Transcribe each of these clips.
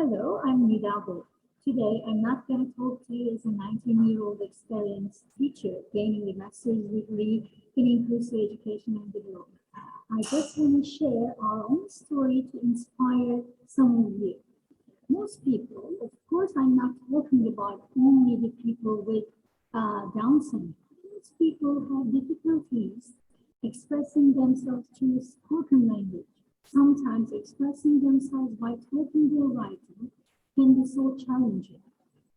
Hello, I'm Nida Bolak. Today, I'm not going to talk to you as a 19-year-old experienced teacher gaining a master's degree in inclusive education and development. I just want to share our own story to inspire some of you. Most people, of course, I'm not talking about only the people with Down syndrome. Most people have difficulties expressing themselves through spoken language. Sometimes expressing themselves by talking or writing can be so challenging.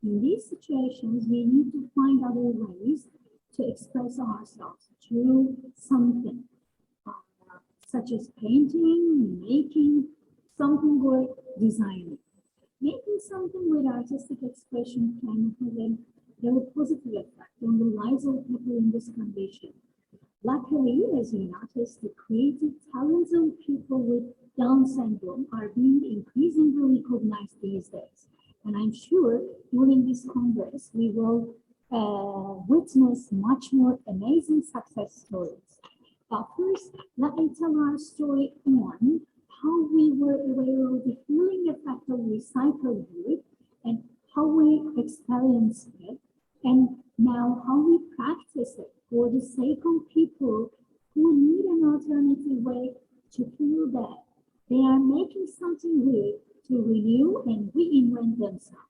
In these situations, we need to find other ways to express ourselves through something, such as painting, making something, or designing. Making something with artistic expression can have a very positive effect on the lives of people in this condition. Luckily, as you notice, the creative talents of people with Down syndrome are being increasingly recognized these days. And I'm sure during this Congress, we will witness much more amazing success stories. But first, let me tell our story on how we were aware of the healing effect of recycled wood and how we experienced it, and now how we practice it for the sake of people who need an alternative way to feel that they are making something good to renew and reinvent themselves.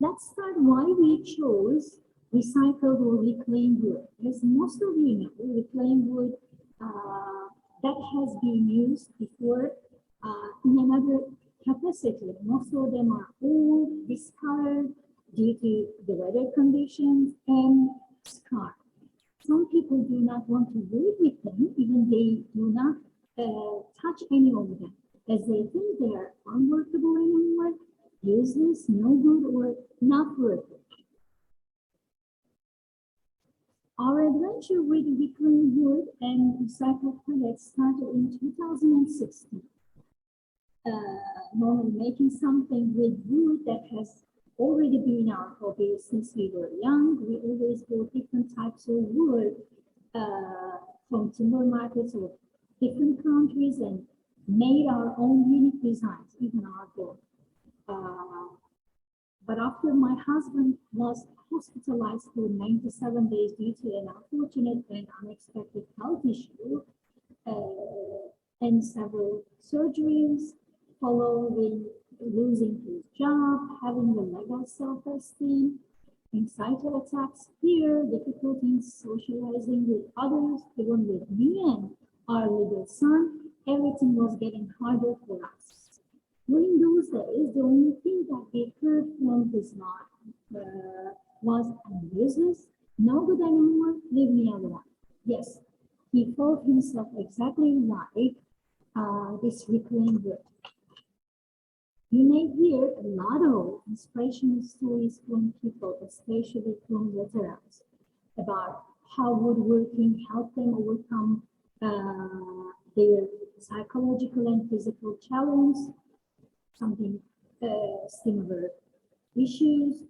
Let's start why we chose recycled or reclaimed wood. As most of you know, reclaimed wood that has been used before in another capacity. Most of them are old, discolored due to the weather conditions and scarred. Some people do not want to work with them, even they do not touch any of them, as they think they are unworkable anymore, useless, no good, or not worth it. Our adventure with reclaimed wood and recycled pellets started in 2016. Normally making something with wood that has already been our hobby since we were young. We always bought different types of wood from timber markets of different countries and made our own unique designs, even our door. But after my husband was hospitalized for 97 days due to an unfortunate and unexpected health issue and several surgeries, following losing his job, having a lack of self-esteem, anxiety attacks, fear, difficulty in socializing with others, even with me and our little son, everything was getting harder for us. During those days, the only thing that we heard from his mind was, "I'm useless, no good anymore, leave me alone." Yes, he felt himself exactly like this reclaimed wood. You may hear a lot of inspirational stories from people, especially from veterans, about how woodworking helped them overcome their psychological and physical challenges, something similar issues.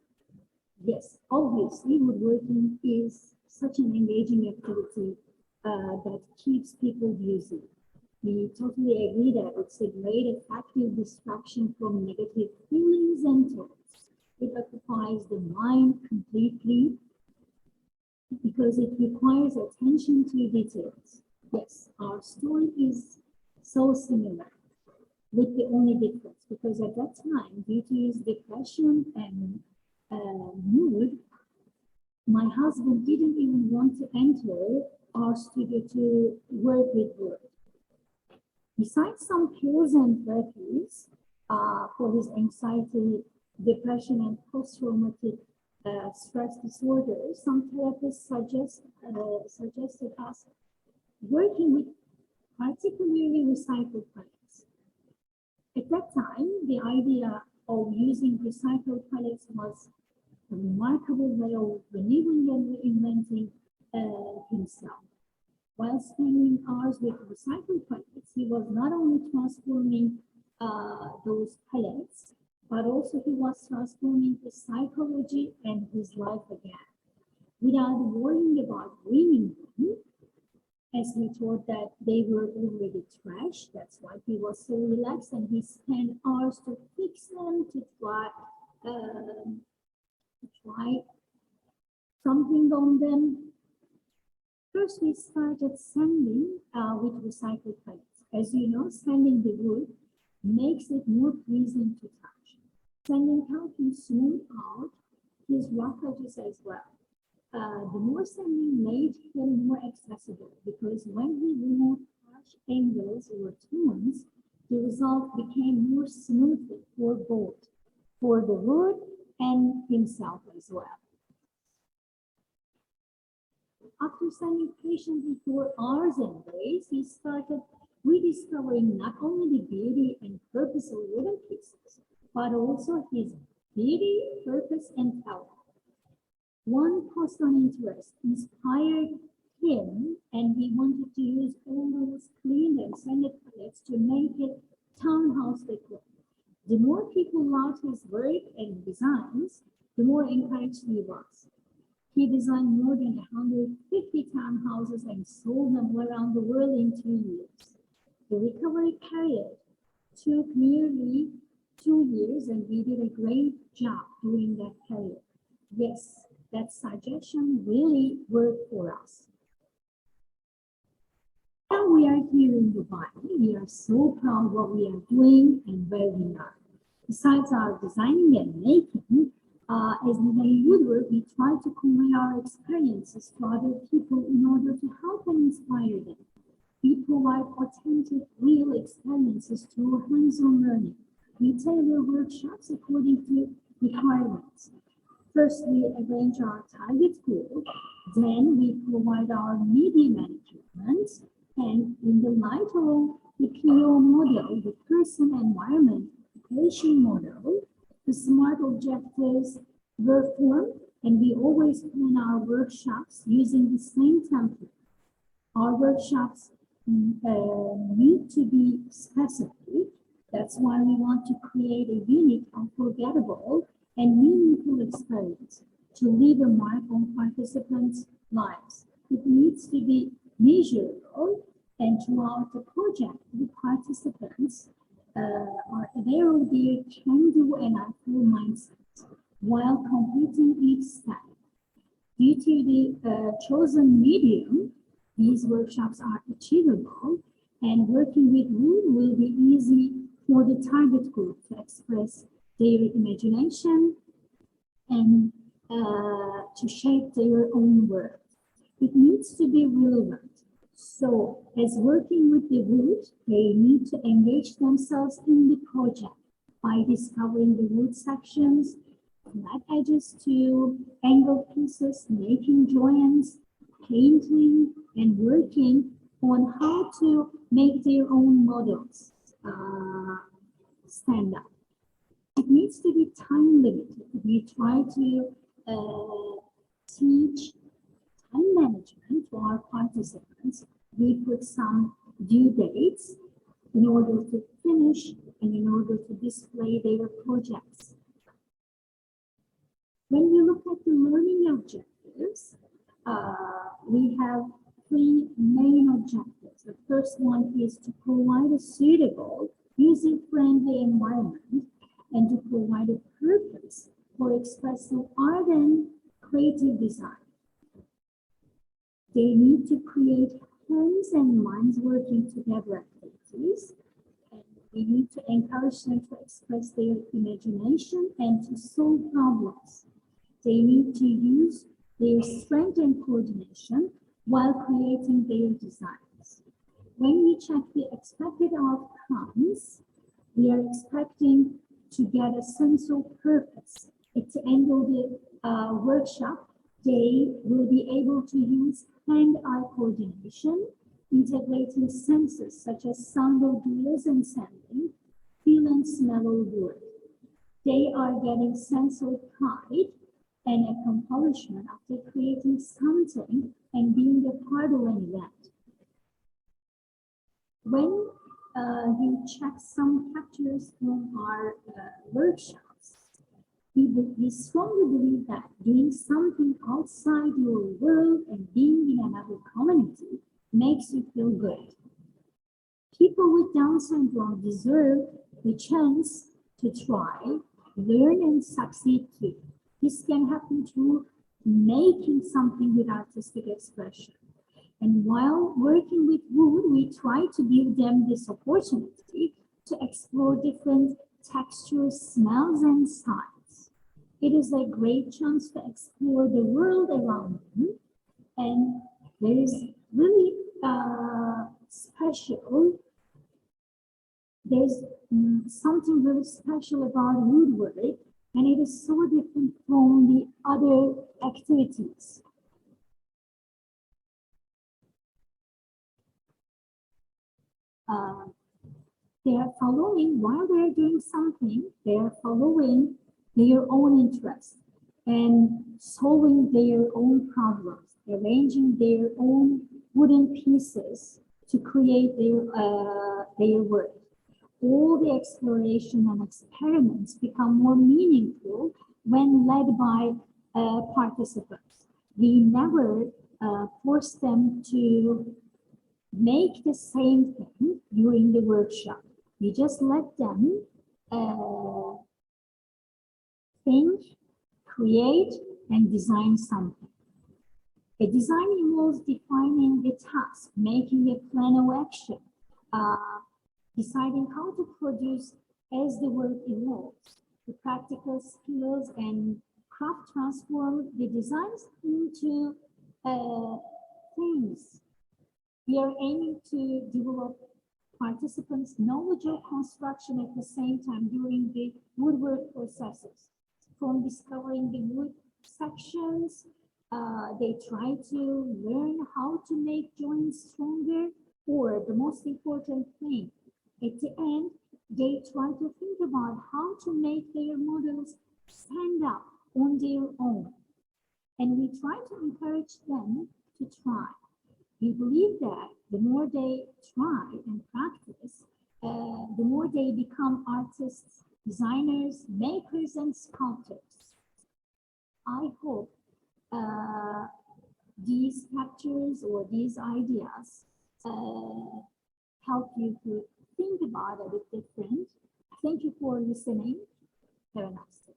Yes, obviously, woodworking is such an engaging activity that keeps people busy. We totally agree that it's a great effective distraction from negative feelings and thoughts. It occupies the mind completely because it requires attention to details. Yes, our story is so similar, with the only difference because at that time, due to his depression and mood, my husband didn't even want to enter our studio to work with wood. Besides some pills and therapies for his anxiety, depression, and post-traumatic stress disorder, some therapists suggested us working with particularly recycled pellets. At that time, the idea of using recycled pellets was a remarkable way of renewing and reinventing himself. While spending hours with recycled pellets, he was not only transforming those pellets, but also he was transforming his psychology and his life again. Without worrying about ruining them, as he thought that they were already trashed. That's why he was so relaxed, and he spent hours to fix them, to try something on them. First, we started sanding with recycled pellets. As you know, sanding the wood makes it more pleasing to touch. Sanding helps him smooth out his rough edges as well. The more sanding made him more accessible, because when he removed harsh angles or turns, the result became more smooth for both, for the wood and himself as well. After sanding patiently for hours and days, he started rediscovering not only the beauty and purpose of wooden pieces, but also his beauty, purpose, and health. One post on interest inspired him, and he wanted to use all those cleaned and sanded pellets to make it townhouse decor. The more people loved his work and designs, the more encouraged he was. He designed more than 150 townhouses and sold them around the world in 2 years. The recovery period took nearly 2 years, and we did a great job during that period. Yes, that suggestion really worked for us. Now we are here in Dubai. We are so proud of what we are doing and where we are. Besides our designing and making, as Nida Woodwork, we try to convey our experiences to other people in order to help and inspire them. We provide authentic, real experiences through hands-on learning. We tailor workshops according to requirements. First, we arrange our target group, then we provide our media management, and in the light of the PO model, the person environment equation model, the SMART objectives were formed, and we always plan our workshops using the same template. Our workshops need to be specific. That's why we want to create a unique, unforgettable, and meaningful experience to leave a mark on participants' lives. It needs to be measurable, and throughout the project, the participants are aware of their can-do and I-feel mindset while completing each step. Due to the chosen medium, these workshops are achievable, and working with wood will be easy for the target group to express their imagination and to shape their own world. It needs to be relevant. So, as working with the wood, they need to engage themselves in the project by discovering the wood sections, flat edges to angle pieces, making joints, painting, and working on how to make their own models stand up. It needs to be time limited. We try to teach time management to our participants. We put some due dates in order to finish and in order to display their projects. When we look at the learning objectives, we have 3 main objectives. The first one is to provide a suitable, user-friendly environment and to provide a purpose for expressive art and creative design. They need to create hands and minds working together activities, and we need to encourage them to express their imagination and to solve problems. They need to use their strength and coordination while creating their designs. When we check the expected outcomes, we are expecting to get a sense of purpose. At the end of the workshop, they will be able to use hand-eye coordination, integrating senses such as sound of wheels and sanding, feel and smell of wood. They are getting sense of pride and accomplishment after creating something and being a part of an event. When you check some captures from our workshops, we strongly believe that doing something outside your world and being in another community makes you feel good. People with Down syndrome deserve the chance to try, learn, and succeed too. This can happen through making something with artistic expression. And while working with wood, we try to give them this opportunity to explore different textures, smells, and styles. It is a great chance to explore the world around them. And there is really there's something really special about woodwork, and it is so different from the other activities. They are following, while they are doing something, they are following their own interests and solving their own problems, arranging their own wooden pieces to create their work. All the exploration and experiments become more meaningful when led by participants. We never force them to make the same thing during the workshop. We just let them think, create, and design something. A design involves defining the task, making a plan of action, deciding how to produce as the work evolves. The practical skills and craft transform the designs into things. We are aiming to develop participants' knowledge of construction at the same time during the woodwork processes. From discovering the wood sections, they try to learn how to make joints stronger, or the most important thing, at the end, they try to think about how to make their models stand up on their own. And we try to encourage them to try. We believe that the more they try and practice, the more they become artists, designers, makers, and sculptors. I hope these captures or these ideas help you to think about it a bit different. Thank you for listening. Have a nice day.